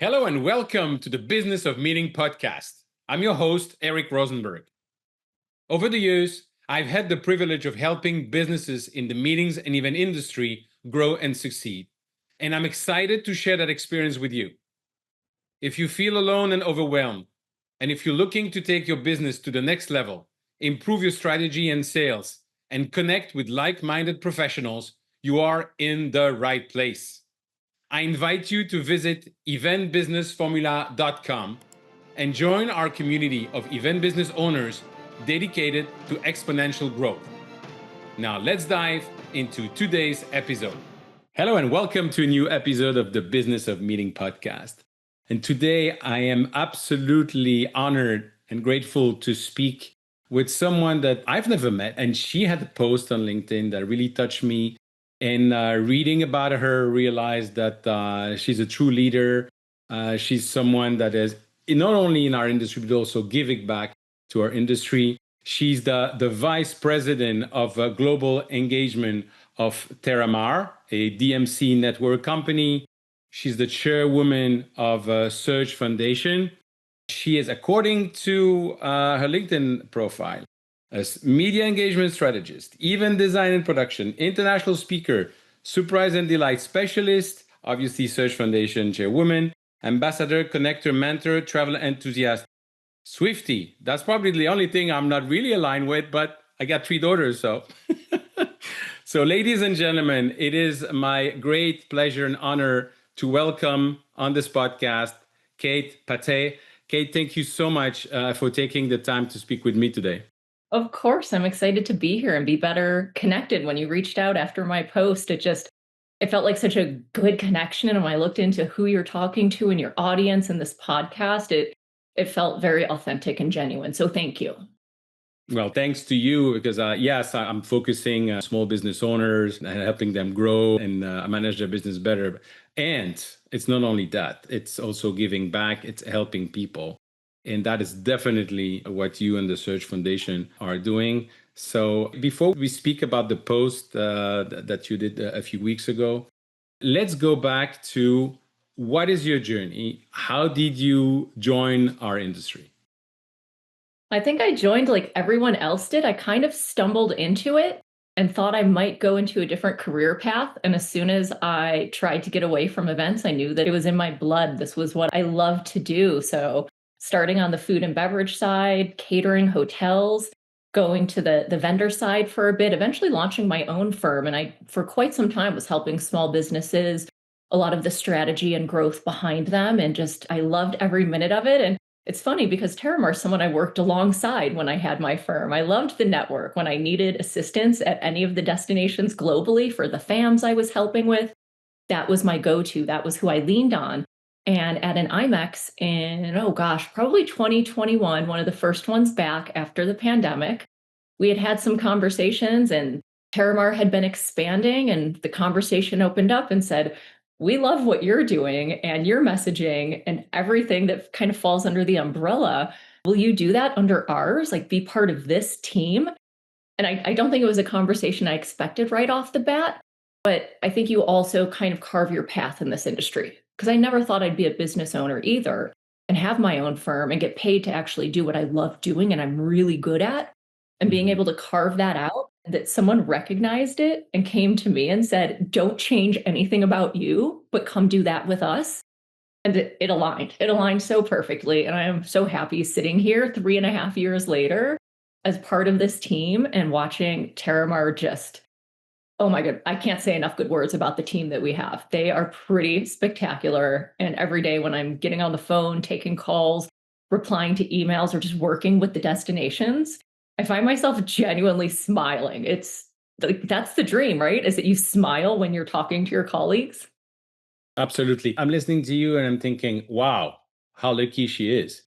Hello and welcome to the Business of Meeting podcast. I'm your host, Eric Rosenberg. Over the years, I've had the privilege of helping businesses in the meetings and event industry grow and succeed. And I'm excited to share that experience with you. If you feel alone and overwhelmed, and if you're looking to take your business to the next level, improve your strategy and sales, and connect with like-minded professionals, you are in the right place. I invite you to visit eventbusinessformula.com and join our community of event business owners dedicated to exponential growth. Now let's dive into today's episode. Hello and welcome to a new episode of the Business of Meeting podcast. And today I am absolutely honored and grateful to speak with someone that I've never met. And she had a post on LinkedIn that really touched me. And reading about her, realized that she's a true leader. She's someone that is not only in our industry, but also giving back to our industry. She's the vice president of global engagement of Terramar, a DMC network company. She's the chairwoman of Search Foundation. She is, according to her LinkedIn profile, as media engagement strategist, event design and production, international speaker, surprise and delight specialist, obviously Search Foundation chairwoman, ambassador, connector, mentor, travel enthusiast, Swiftie. That's probably the only thing I'm not really aligned with, but I got 3 daughters, so. So ladies and gentlemen, it is my great pleasure and honor to welcome on this podcast, Kate Patay. Kate, thank you so much for taking the time to speak with me today. Of course, I'm excited to be here and be better connected. When you reached out after my post, it felt like such a good connection. And when I looked into who you're talking to and your audience in this podcast, it felt very authentic and genuine. So thank you. Well, thanks to you, because yes, I'm focusing on small business owners and helping them grow and manage their business better. And it's not only that, it's also giving back, it's helping people. And that is definitely what you and the Search Foundation are doing. So before we speak about the post that you did a few weeks ago, let's go back to what is your journey? How did you join our industry? I think I joined like everyone else did. I kind of stumbled into it and thought I might go into a different career path. And as soon as I tried to get away from events, I knew that it was in my blood. This was what I loved to do. So starting on the food and beverage side, catering, hotels, going to the vendor side for a bit, eventually launching my own firm. And I, for quite some time, was helping small businesses, a lot of the strategy and growth behind them. And I loved every minute of it. And it's funny because Terramar is someone I worked alongside when I had my firm. I loved the network. When I needed assistance at any of the destinations globally for the FAMs I was helping with, that was my go-to. That was who I leaned on. And at an IMEX in, probably 2021, one of the first ones back after the pandemic, we had some conversations and Terramar had been expanding, and the conversation opened up and said, we love what you're doing and your messaging and everything that kind of falls under the umbrella. Will you do that under ours? Like, be part of this team? And I don't think it was a conversation I expected right off the bat, but I think you also kind of carve your path in this industry, because I never thought I'd be a business owner either and have my own firm and get paid to actually do what I love doing and I'm really good at. And being able to carve that out, that someone recognized it and came to me and said, don't change anything about you, but come do that with us. And it aligned. It aligned so perfectly. And I am so happy sitting here 3.5 years later as part of this team and watching Terramar just, oh my God, I can't say enough good words about the team that we have. They are pretty spectacular. And every day when I'm getting on the phone, taking calls, replying to emails, or just working with the destinations, I find myself genuinely smiling. It's like, that's the dream, right? Is that you smile when you're talking to your colleagues. Absolutely. I'm listening to you and I'm thinking, wow, how lucky she is.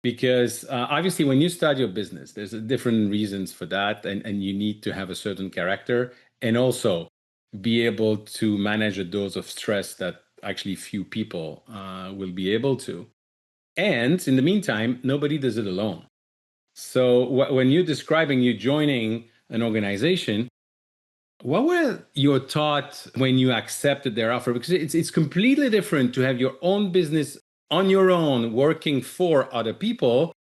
Because obviously, when you start your business, there's different reasons for that. And you need to have a certain character and also be able to manage a dose of stress that actually few people will be able to. And in the meantime, nobody does it alone. So when you're describing you joining an organization, what were your thoughts when you accepted their offer? Because it's completely different to have your own business on your own, working for other people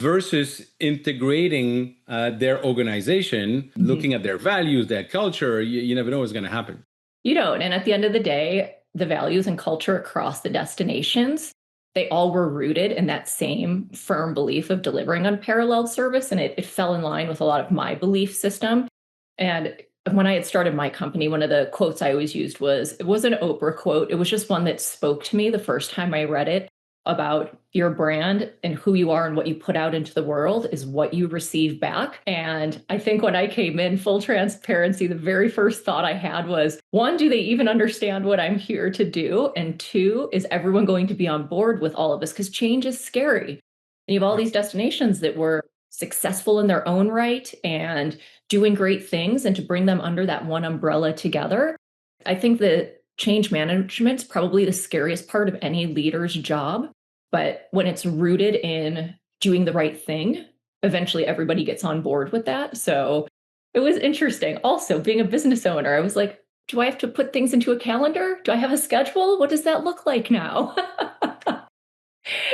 versus integrating their organization, looking at their values, their culture. You never know what's going to happen. You don't. And at the end of the day, the values and culture across the destinations, they all were rooted in that same firm belief of delivering unparalleled service. And it fell in line with a lot of my belief system. And when I had started my company, one of the quotes I always used was, it was an Oprah quote. It was just one that spoke to me the first time I read it, about your brand and who you are and what you put out into the world is what you receive back. And I think when I came in, full transparency, the very first thought I had was, one, do they even understand what I'm here to do? And two, is everyone going to be on board with all of this? Because change is scary. And you have all these destinations that were successful in their own right and doing great things, and to bring them under that one umbrella together. I think that change management is probably the scariest part of any leader's job. But when it's rooted in doing the right thing, eventually everybody gets on board with that. So it was interesting. Also, being a business owner, I was like, do I have to put things into a calendar? Do I have a schedule? What does that look like now?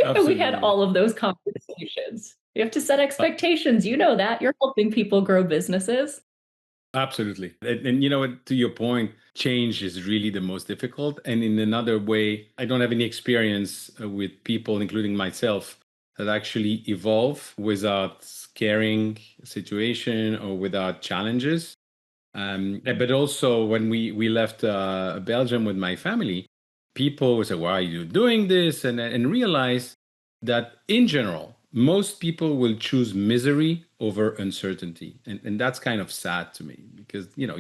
And we had all of those conversations. You have to set expectations. You know that. You're helping people grow businesses. Absolutely. And you know what, to your point, change is really the most difficult. And in another way, I don't have any experience with people, including myself, that actually evolve without scaring situation or without challenges. But also when we left Belgium with my family, people would say, why are you doing this? And realize that in general, most people will choose misery over uncertainty. And that's kind of sad to me because, you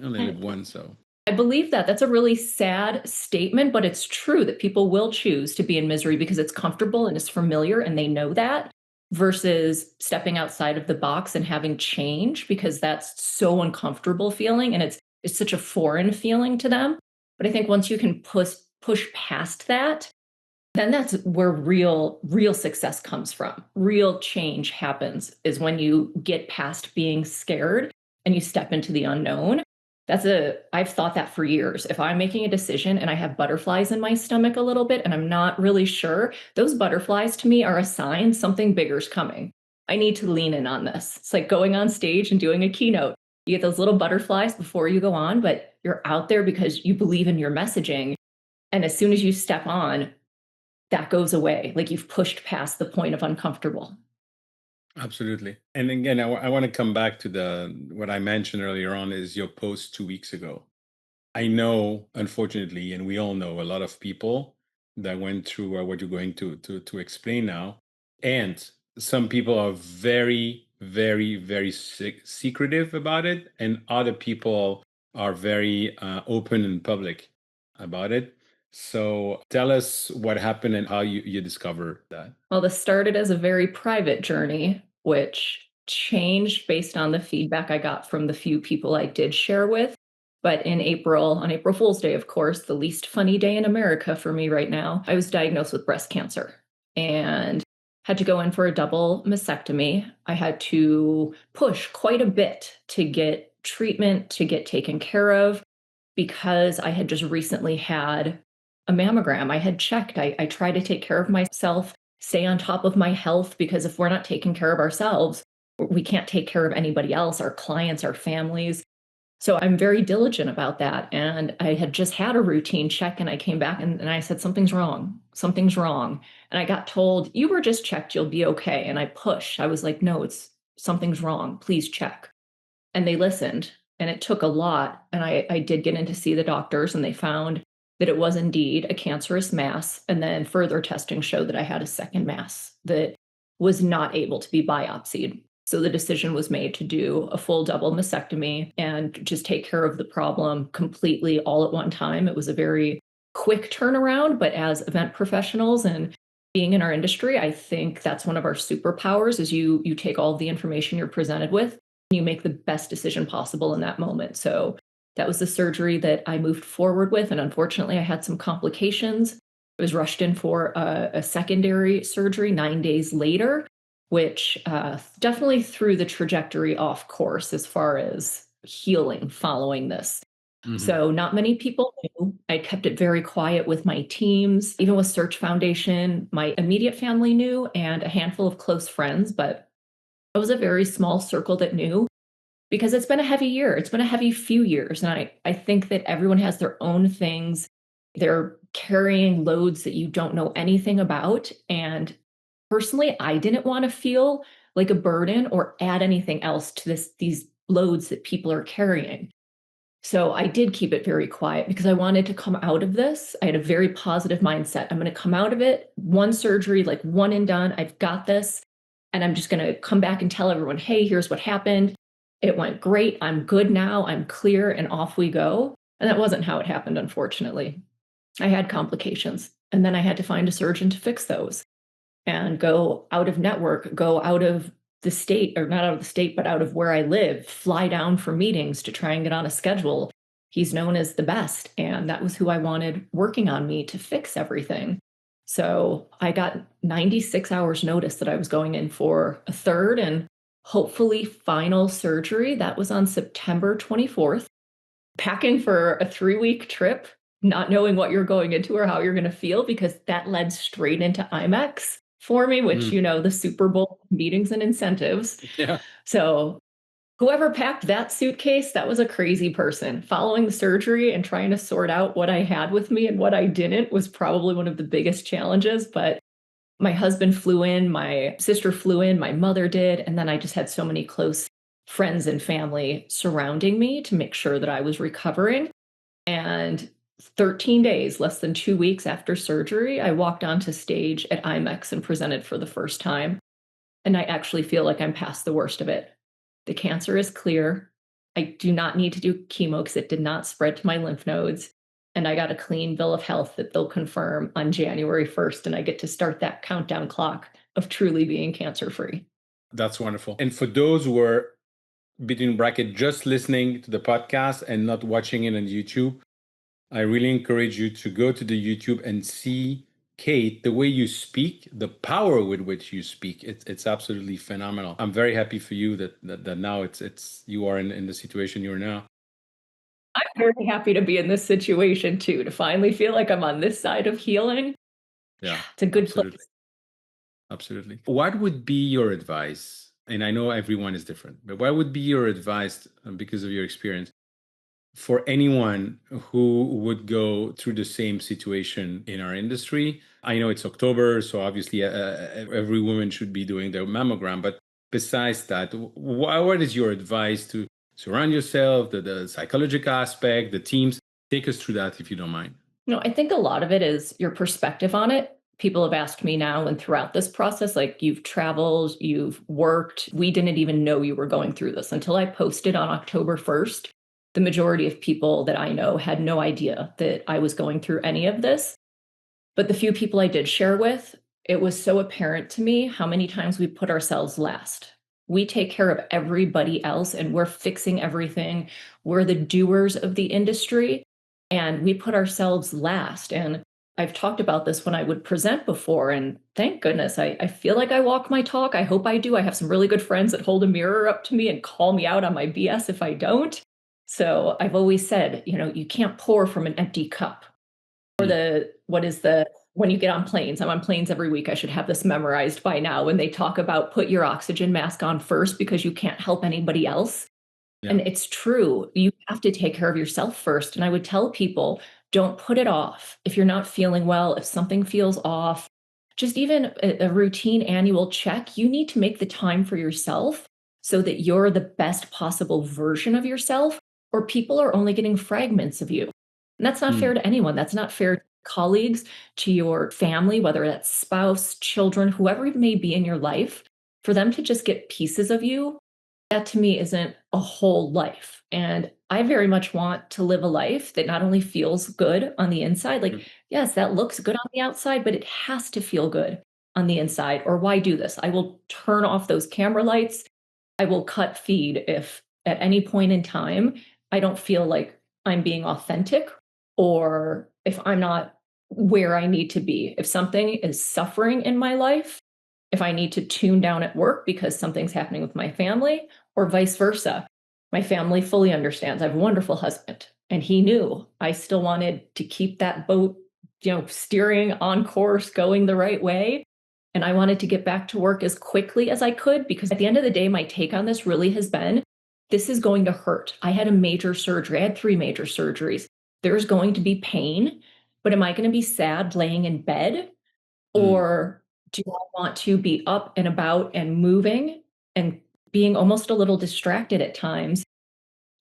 only live once. So I believe that. That's a really sad statement, but it's true that people will choose to be in misery because it's comfortable and it's familiar and they know that, versus stepping outside of the box and having change, because that's so uncomfortable feeling and it's such a foreign feeling to them. But I think once you can push past that, then that's where real success comes from. Real change happens is when you get past being scared and you step into the unknown. I've thought that for years. If I'm making a decision and I have butterflies in my stomach a little bit and I'm not really sure, those butterflies to me are a sign something bigger's coming. I need to lean in on this. It's like going on stage and doing a keynote. You get those little butterflies before you go on, but you're out there because you believe in your messaging. And as soon as you step on, that goes away. Like you've pushed past the point of uncomfortable. absolutely. And again, I want to come back to what I mentioned earlier on is your post 2 weeks ago. I know, unfortunately, and we all know a lot of people that went through what you're going to explain now. And some people are very, very, very secretive about it. And other people are very open and public about it. So tell us what happened and how you discovered that. Well, this started as a very private journey, which changed based on the feedback I got from the few people I did share with. But in April, on April Fool's Day, of course, the least funny day in America for me right now, I was diagnosed with breast cancer and had to go in for a double mastectomy. I had to push quite a bit to get treatment, to get taken care of, because I had just recently had a mammogram. I had checked. I try to take care of myself, stay on top of my health, because if we're not taking care of ourselves, we can't take care of anybody else, our clients, our families. So I'm very diligent about that. And I had just had a routine check and I came back and I said, something's wrong. Something's wrong. And I got told, you were just checked, you'll be okay. And I pushed. I was like, no, something's wrong. Please check. And they listened. And it took a lot. And I did get in to see the doctors and they found that it was indeed a cancerous mass. And then further testing showed that I had a second mass that was not able to be biopsied. So the decision was made to do a full double mastectomy and just take care of the problem completely all at one time. It was a very quick turnaround, but as event professionals and being in our industry, I think that's one of our superpowers is you take all the information you're presented with and you make the best decision possible in that moment. So that was the surgery that I moved forward with. And unfortunately, I had some complications. I was rushed in for a secondary surgery 9 days later, which definitely threw the trajectory off course as far as healing following this. Mhm. So not many people knew. I kept it very quiet with my teams, even with Search Foundation. My immediate family knew and a handful of close friends, but it was a very small circle that knew because it's been a heavy year. It's been a heavy few years. And I think that everyone has their own things. They're carrying loads that you don't know anything about. And personally, I didn't want to feel like a burden or add anything else to these loads that people are carrying. So I did keep it very quiet because I wanted to come out of this. I had a very positive mindset. I'm going to come out of it, one surgery, like one and done. I've got this. And I'm just going to come back and tell everyone, hey, here's what happened. It went great. I'm good now. I'm clear, and off we go. And that wasn't how it happened, unfortunately. I had complications, and then I had to find a surgeon to fix those and go out of network, go out of the state, or not out of the state, but out of where I live, fly down for meetings to try and get on a schedule. He's known as the best. And that was who I wanted working on me to fix everything. So I got 96 hours notice that I was going in for a third and hopefully final surgery. That was on September 24th. Packing for a 3-week trip, not knowing what you're going into or how you're going to feel, because that led straight into IMEX for me, which, Mm. the Super Bowl meetings and incentives. Yeah. So whoever packed that suitcase, that was a crazy person. Following the surgery and trying to sort out what I had with me and what I didn't was probably one of the biggest challenges. But my husband flew in, my sister flew in, my mother did. And then I just had so many close friends and family surrounding me to make sure that I was recovering. And 13 days, less than 2 weeks after surgery, I walked onto stage at IMEX and presented for the first time. And I actually feel like I'm past the worst of it. The cancer is clear. I do not need to do chemo because it did not spread to my lymph nodes. And I got a clean bill of health that they'll confirm on January 1st. And I get to start that countdown clock of truly being cancer free. That's wonderful. And for those who are between bracket just listening to the podcast and not watching it on YouTube, I really encourage you to go to the YouTube and see Kate, the way you speak, the power with which you speak. It's absolutely phenomenal. I'm very happy for you that now it's you are in the situation you're now. I'm very happy to be in this situation too, to finally feel like I'm on this side of healing. Yeah, Yeah, it's a good absolutely. place. Absolutely. What would be your advice? And I know everyone is different, but what would be your advice because of your experience for anyone who would go through the same situation in our industry? I know it's October, so obviously every woman should be doing their mammogram. But besides that, what is your advice to surround yourself, the psychological aspect, the teams? Take us through that if you don't mind. I think a lot of it is your perspective on it. People have asked me now and throughout this process, like, you've traveled, you've worked. We didn't even know you were going through this until I posted on October 1st. The majority of people that I know had no idea that I was going through any of this. But the few people I did share with, it was so apparent to me how many times we put ourselves last. We take care of everybody else and we're fixing everything. We're the doers of the industry and we put ourselves last. And I've talked about this when I would present before. And thank goodness, I feel like I walk my talk. I hope I do. I have some really good friends that hold a mirror up to me and call me out on my BS if I don't. So I've always said, you can't pour from an empty cup. Or when you get on planes, I'm on planes every week. I should have this memorized by now. When they talk about put your oxygen mask on first because you can't help anybody else. Yeah. And it's true. You have to take care of yourself first. And I would tell people, don't put it off. If you're not feeling well, if something feels off, just even a routine annual check, you need to make the time for yourself so that you're the best possible version of yourself, or people are only getting fragments of you. And that's not fair to anyone. That's not fair to colleagues, to your family, whether that's spouse, children, whoever it may be in your life, for them to just get pieces of you. That to me isn't a whole life. And I very much want to live a life that not only feels good on the inside, like, yes, that looks good on the outside, but it has to feel good on the inside. Or why do this? I will turn off those camera lights. I will cut feed if at any point in time I don't feel like I'm being authentic, or if I'm not where I need to be. If something is suffering in my life, if I need to tune down at work because something's happening with my family, or vice versa. My family fully understands. I have a wonderful husband, And he knew I still wanted to keep that boat, steering on course, going the right way. And I wanted to get back to work as quickly as I could, because at the end of the day, my take on this really has been, this is going to hurt. I had a major surgery. I had 3 major surgeries. There's going to be pain, but am I going to be sad laying in bed? Mm. Or do I want to be up and about and moving and being almost a little distracted at times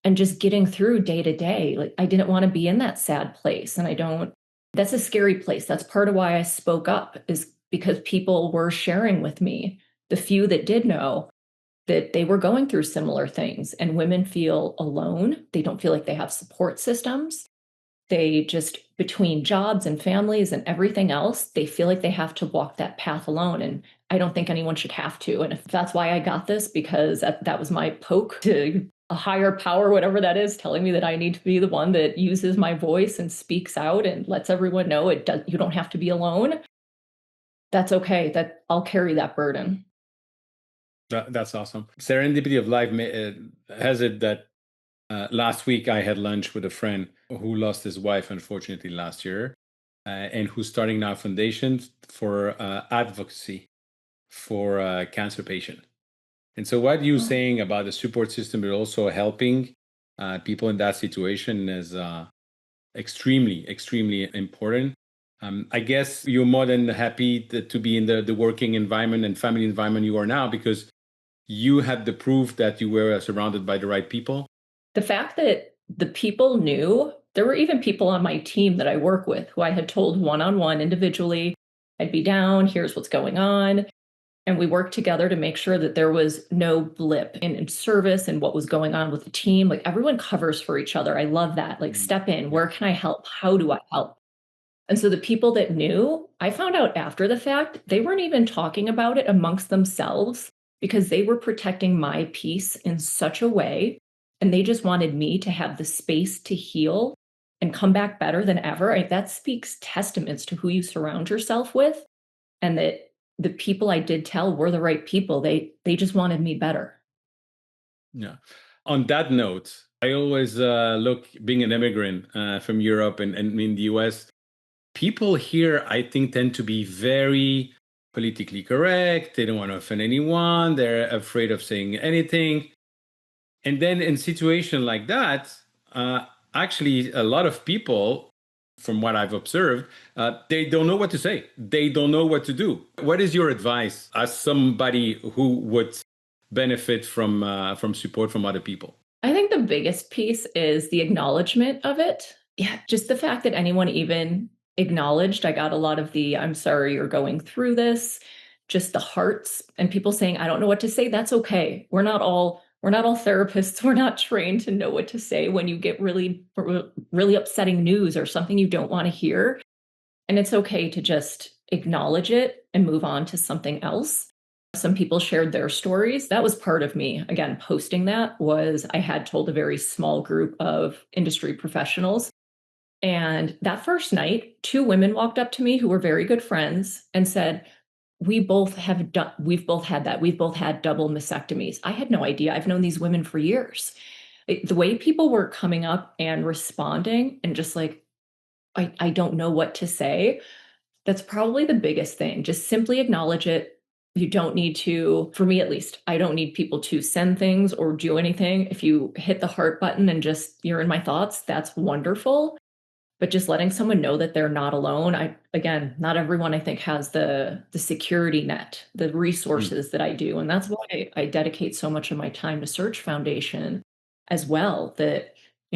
and just getting through day to day? Like, I didn't want to be in that sad place. And that's a scary place. That's part of why I spoke up, is because people were sharing with me, the few that did know, that they were going through similar things. And women feel alone. They don't feel like they have support systems. They just, between jobs and families and everything else, they feel like they have to walk that path alone. And I don't think anyone should have to. And if that's why I got this, because that was my poke to a higher power, whatever that is, telling me that I need to be the one that uses my voice and speaks out and lets everyone know you don't have to be alone. That's okay. That I'll carry that burden. That's awesome. Serendipity of life has it that last week I had lunch with a friend who lost his wife, unfortunately, last year, and who's starting now a foundation for advocacy for cancer patients. And so what you're Oh. saying about the support system, but also helping people in that situation is extremely, extremely important. I guess you're more than happy to be in the working environment and family environment you are now, because you had the proof that you were surrounded by the right people. The fact that the people knew, there were even people on my team that I work with who I had told one-on-one individually, I'd be down, here's what's going on. And we worked together to make sure that there was no blip in service and what was going on with the team. Like, everyone covers for each other. I love that. Like, step in, Yeah. where can I help? How do I help? And so the people that knew, I found out after the fact, they weren't even talking about it amongst themselves, because they were protecting my peace in such a way. And they just wanted me to have the space to heal and come back better than ever. That speaks testaments to who you surround yourself with, and that the people I did tell were the right people. They just wanted me better. Yeah. On that note, I always look, being an immigrant from Europe and in the US, people here, I think, tend to be very politically correct. They don't want to offend anyone. They're afraid of saying anything. And then in situation like that, actually, a lot of people, from what I've observed, they don't know what to say. They don't know what to do. What is your advice as somebody who would benefit from support from other people? I think the biggest piece is the acknowledgement of it. Yeah, just the fact that anyone even acknowledged. I got a lot of the, I'm sorry you're going through this, just the hearts, and people saying, I don't know what to say. That's okay. We're not all therapists. We're not trained to know what to say when you get really upsetting news or something you don't want to hear. And it's okay to just acknowledge it and move on to something else. Some people shared their stories. That was part of me. Again, posting that was, I had told a very small group of industry professionals. And that first night, 2 women walked up to me who were very good friends and said, we've both had that. We've both had double mastectomies. I had no idea. I've known these women for years. The way people were coming up and responding and just like, I don't know what to say. That's probably the biggest thing. Just simply acknowledge it. You don't need to, for me at least, I don't need people to send things or do anything. If you hit the heart button and just you're in my thoughts, that's wonderful. But just letting someone know that they're not alone. Again, not everyone I think has the security net, the Mm. resources that I do. And that's why I dedicate so much of my time to Search Foundation as well. That,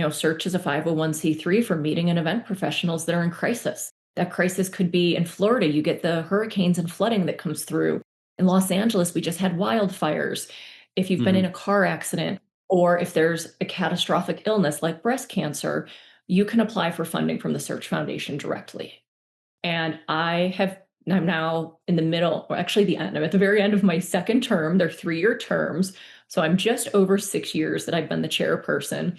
Search is a 501(c)(3) for meeting and event professionals that are in crisis. That crisis could be in Florida, you get the hurricanes and flooding that comes through. In Los Angeles, we just had wildfires. If you've been in Mhm. a car accident, or if there's a catastrophic illness like breast cancer, you can apply for funding from the Search Foundation directly. And I'm now in the middle, or actually the end. I'm at the very end of my second term. They're 3-year terms. So I'm just over 6 years that I've been the chairperson.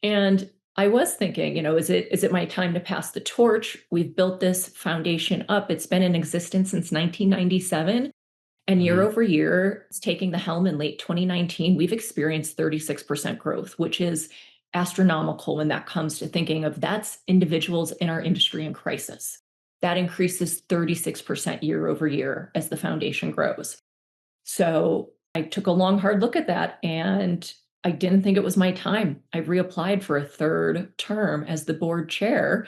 And I was thinking, is it my time to pass the torch? We've built this foundation up. It's been in existence since 1997. And year Mhm. over year, it's taking the helm in late 2019, we've experienced 36% growth, which is astronomical when that comes to thinking of that's individuals in our industry in crisis. That increases 36% year over year as the foundation grows. So I took a long, hard look at that, and I didn't think it was my time. I reapplied for a third term as the board chair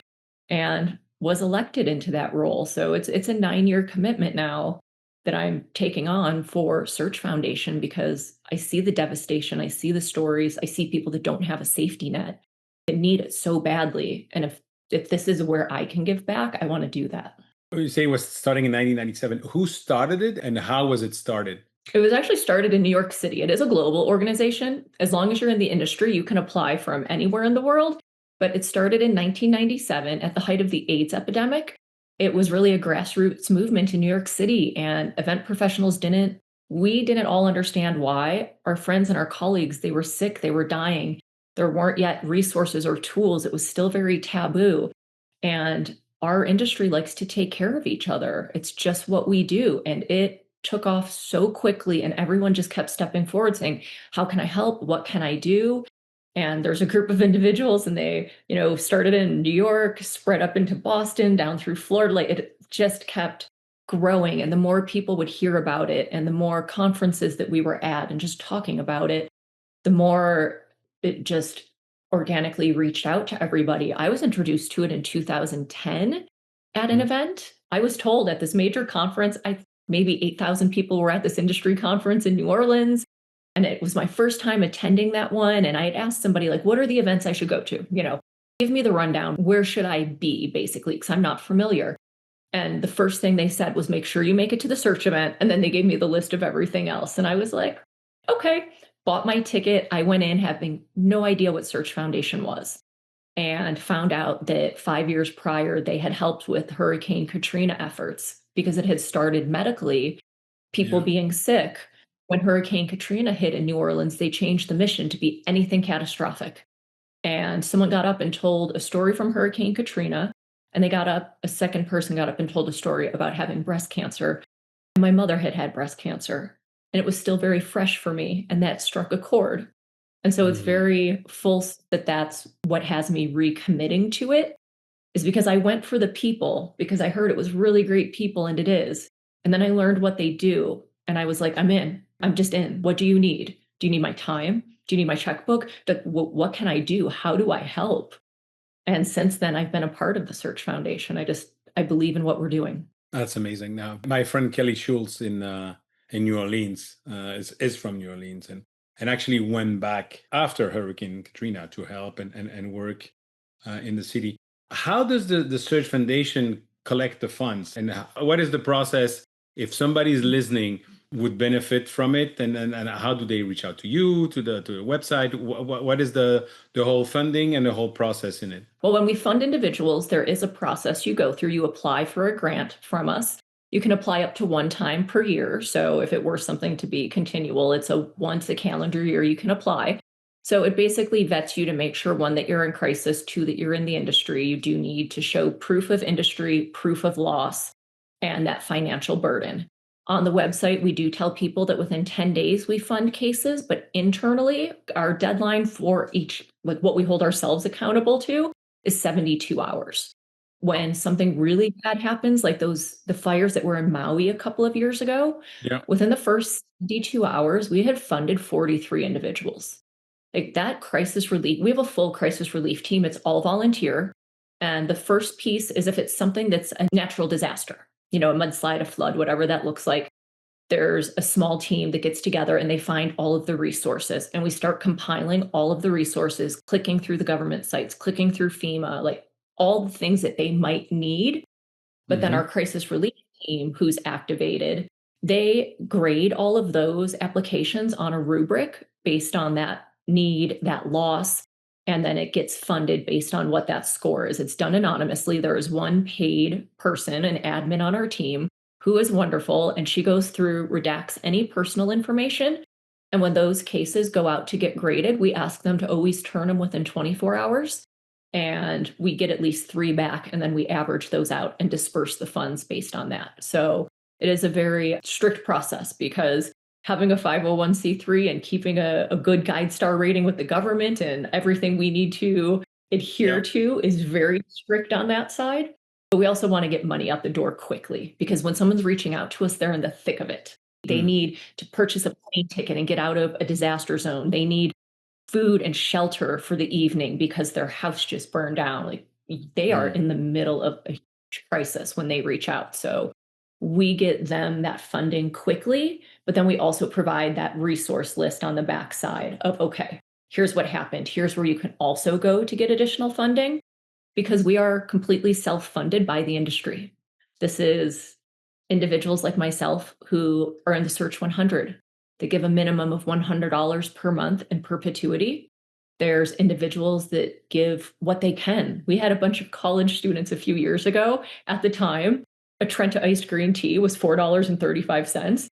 and was elected into that role. So it's a 9-year commitment now that I'm taking on for Search Foundation, because I see the devastation, I see the stories, I see people that don't have a safety net that need it so badly. And if this is where I can give back, I want to do that. You say it was starting in 1997. Who started it and how was it started? It was actually started in New York City. It is a global organization. As long as you're in the industry, you can apply from anywhere in the world. But it started in 1997 at the height of the AIDS epidemic. It was really a grassroots movement in New York City, and event professionals we didn't all understand why. Our friends and our colleagues, they were sick, they were dying. There weren't yet resources or tools. It was still very taboo. And our industry likes to take care of each other. It's just what we do. And it took off so quickly, and everyone just kept stepping forward saying, how can I help? What can I do? And there's a group of individuals, and they, started in New York, spread up into Boston, down through Florida. Like, it just kept growing. And the more people would hear about it and the more conferences that we were at and just talking about it, the more it just organically reached out to everybody. I was introduced to it in 2010 at an event. I was told at this major conference, maybe 8,000 people were at this industry conference in New Orleans. And it was my first time attending that one. And I had asked somebody, like, what are the events I should go to? Give me the rundown. Where should I be, basically, because I'm not familiar. And the first thing they said was, make sure you make it to the search event. And then they gave me the list of everything else. And I was like, okay, bought my ticket. I went in having no idea what Search Foundation was, and found out that 5 years prior, they had helped with Hurricane Katrina efforts because it had started medically, people being sick. When Hurricane Katrina hit in New Orleans, they changed the mission to be anything catastrophic. And someone got up and told a story from Hurricane Katrina, and a second person got up and told a story about having breast cancer. And my mother had had breast cancer, and it was still very fresh for me, and that struck a chord. And so it's very full that's what has me recommitting to it, is because I went for the people, because I heard it was really great people, and it is. And then I learned what they do, and I was like, I'm in. I'm just in. What do you need? Do you need my time? Do you need my checkbook? What can I do? How do I help? And since then, I've been a part of the Search Foundation. I believe in what we're doing. That's amazing. Now, my friend Kelly Schultz in New Orleans is from New Orleans, and actually went back after Hurricane Katrina to help and work in the city. How does the Search Foundation collect the funds, and what is the process if somebody's listening would benefit from it, and how do they reach out to you, to the website? What is the whole funding and the whole process in it? Well, when we fund individuals, there is a process you go through. You apply for a grant from us. You can apply up to one time per year. So if it were something to be continual, it's once a calendar year you can apply. So it basically vets you to make sure, one, that you're in crisis, two, that you're in the industry. You do need to show proof of industry, proof of loss, and that financial burden. On the website, we do tell people that within 10 days we fund cases, but internally, our deadline for each, like what we hold ourselves accountable to, is 72 hours. When something really bad happens, like the fires that were in Maui a couple of years ago, within the first 72 hours, we had funded 43 individuals. Like, that crisis relief, we have a full crisis relief team. It's all volunteer. And the first piece is if it's something that's a natural disaster, a mudslide, a flood, whatever that looks like, there's a small team that gets together and they find all of the resources. And we start compiling all of the resources, clicking through the government sites, clicking through FEMA, like all the things that they might need. But then our crisis relief team, who's activated, they grade all of those applications on a rubric based on that need, that loss. And then it gets funded based on what that score is. It's done anonymously. There is one paid person, an admin on our team, who is wonderful. And she goes through, redacts any personal information. And when those cases go out to get graded, we ask them to always turn them within 24 hours. And we get at least 3 back. And then we average those out and disperse the funds based on that. So it is a very strict process, because having a 501(c)(3 and keeping a good guide star rating with the government and everything we need to adhere Yeah. to is very strict on that side. But we also want to get money out the door quickly because when someone's reaching out to us, they're in the thick of it. They Mm, need to purchase a plane ticket and get out of a disaster zone. They need food and shelter for the evening because their house just burned down. Like they are mm, in the middle of a huge crisis when they reach out. So we get them that funding quickly, but then we also provide that resource list on the backside of, okay, here's what happened. Here's where you can also go to get additional funding because we are completely self funded by the industry. This is individuals like myself who are in the Search 100. They give a minimum of $100 per month in perpetuity. There's individuals that give what they can. We had a bunch of college students a few years ago. At the time, a Trenta iced green tea was $4.35.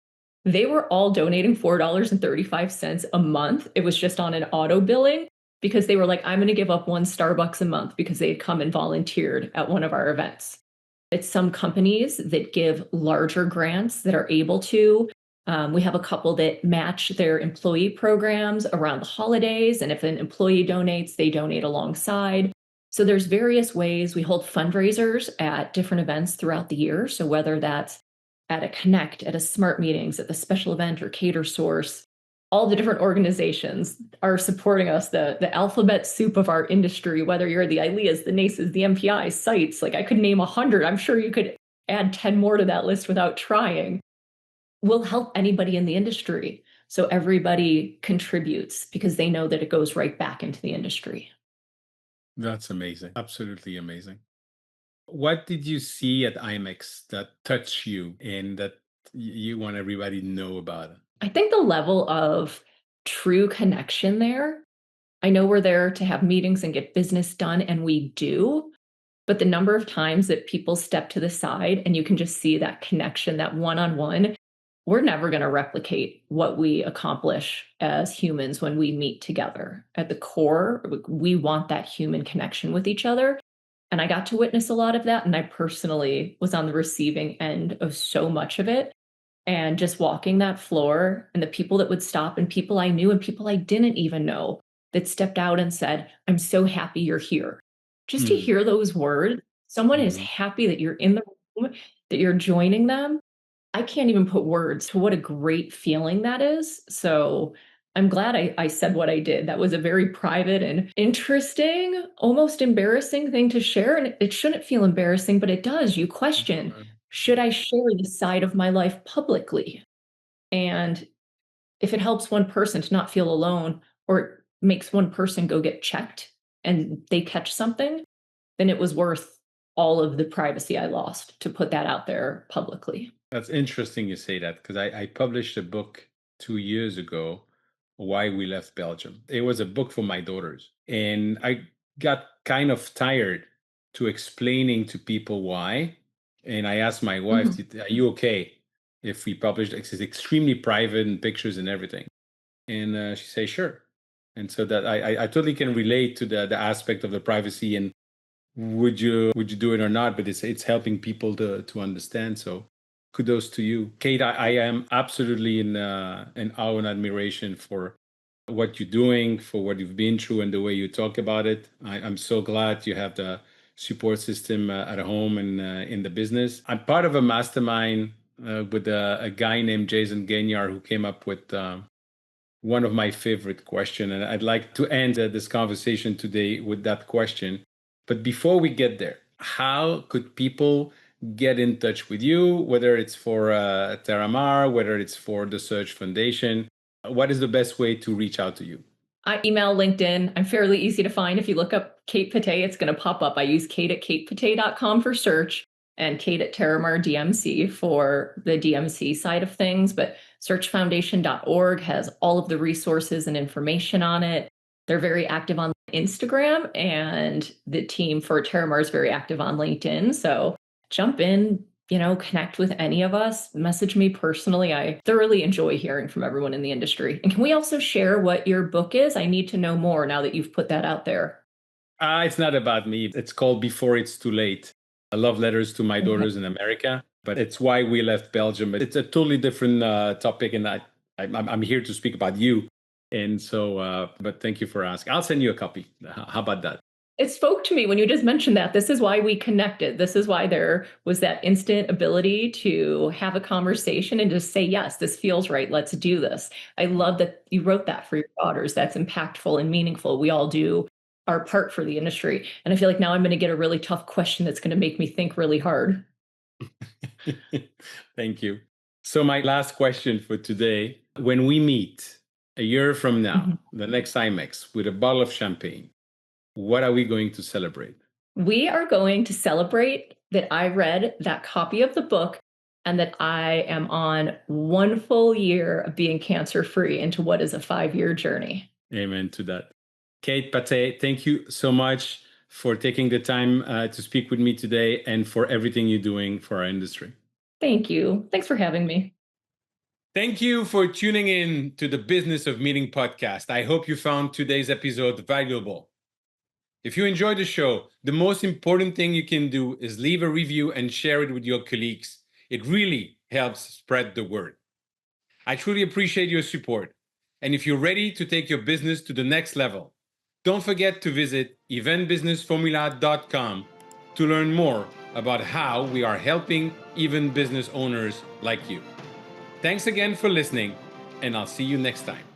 They were all donating $4.35 a month. It was just on an auto billing because they were like, I'm going to give up one Starbucks a month because they'd come and volunteered at one of our events. It's some companies that give larger grants that are able to. We have a couple that match their employee programs around the holidays. And if an employee donates, they donate alongside. So there's various ways we hold fundraisers at different events throughout the year. So whether that's at a Connect, at a Smart Meetings, at the special event or Cater Source, all the different organizations are supporting us, the alphabet soup of our industry, whether you're the ILEAs, the NACEs, the MPIs, sites, like I could name 100. I'm sure you could add 10 more to that list without trying. Will help anybody in the industry. So everybody contributes because they know that it goes right back into the industry. that's amazing. Absolutely amazing. What did you see at IMEX that touched you and that you want everybody to know about it? I think the level of true connection there, I know we're there to have meetings and get business done, and we do. But the number of times that people step to the side and you can just see that connection, that one on one, we're never going to replicate what we accomplish as humans when we meet together. At the core, we want that human connection with each other. And I got to witness a lot of that. And I personally was on the receiving end of so much of it. And just walking that floor and the people that would stop and people I knew and people I didn't even know that stepped out and said, I'm so happy you're here. Just to Mm, hear those words, someone is mhm. happy that you're in the room, that you're joining them. I can't even put words to what a great feeling that is. So I'm glad I said what I did. That was a very private and interesting, almost embarrassing thing to share. And it shouldn't feel embarrassing, but it does. You question, should I share this side of my life publicly? And if it helps one person to not feel alone or it makes one person go get checked and they catch something, then it was worth all of the privacy I lost to put that out there publicly. That's interesting you say that because I published a book 2 years ago, Why We Left Belgium. It was a book for my daughters. And I got kind of tired to explaining to people why. And I asked my wife, Mhm. Are you okay if we publish it? It's extremely private and pictures and everything. And she said, sure. And so that I totally can relate to the aspect of the privacy and would you do it or not, but it's helping people to understand. So kudos to you, Kate. I am absolutely in awe and admiration for what you're doing, for what you've been through, and the way you talk about it. I'm so glad you have the support system at home and in the business. I'm part of a mastermind with a guy named Jason Ganyar who came up with one of my favorite questions, and I'd like to end this conversation today with that question. But before we get there, how could people get in touch with you, whether it's for Terramar, whether it's for the Search Foundation? What is the best way to reach out to you? I email LinkedIn. I'm fairly easy to find. If you look up Kate Patay, it's going to pop up. I use Kate at katepatay.com for search and Kate at Terramar DMC for the DMC side of things. But searchfoundation.org has all of the resources and information on it. They're very active on Instagram, and the team for Terramar is very active on LinkedIn. So jump in, connect with any of us, message me personally. I thoroughly enjoy hearing from everyone in the industry. And can we also share what your book is? I need to know more now that you've put that out there. It's not about me. It's called Before It's Too Late. I love letters to my Okay. daughters in America, but it's why we left Belgium. But it's a totally different topic, and I'm here to speak about you. And so, but thank you for asking. I'll send you a copy. How about that? It spoke to me when you just mentioned that. This is why we connected. This is why there was that instant ability to have a conversation and just say, yes, this feels right. Let's do this. I love that you wrote that for your daughters. That's impactful and meaningful. We all do our part for the industry. And I feel like now I'm going to get a really tough question that's going to make me think really hard. Thank you. So, my last question for today, when we meet a year from now, Mhm. the next IMEX with a bottle of champagne, what are we going to celebrate? We are going to celebrate that I read that copy of the book and that I am on one full year of being cancer free into what is a 5-year journey. Amen to that. Kate Patay, thank you so much for taking the time to speak with me today and for everything you're doing for our industry. Thank you. Thanks for having me. Thank you for tuning in to the Business of Meeting podcast. I hope you found today's episode valuable. If you enjoyed the show, the most important thing you can do is leave a review and share it with your colleagues. It really helps spread the word. I truly appreciate your support. And if you're ready to take your business to the next level, don't forget to visit eventbusinessformula.com to learn more about how we are helping even business owners like you. Thanks again for listening, and I'll see you next time.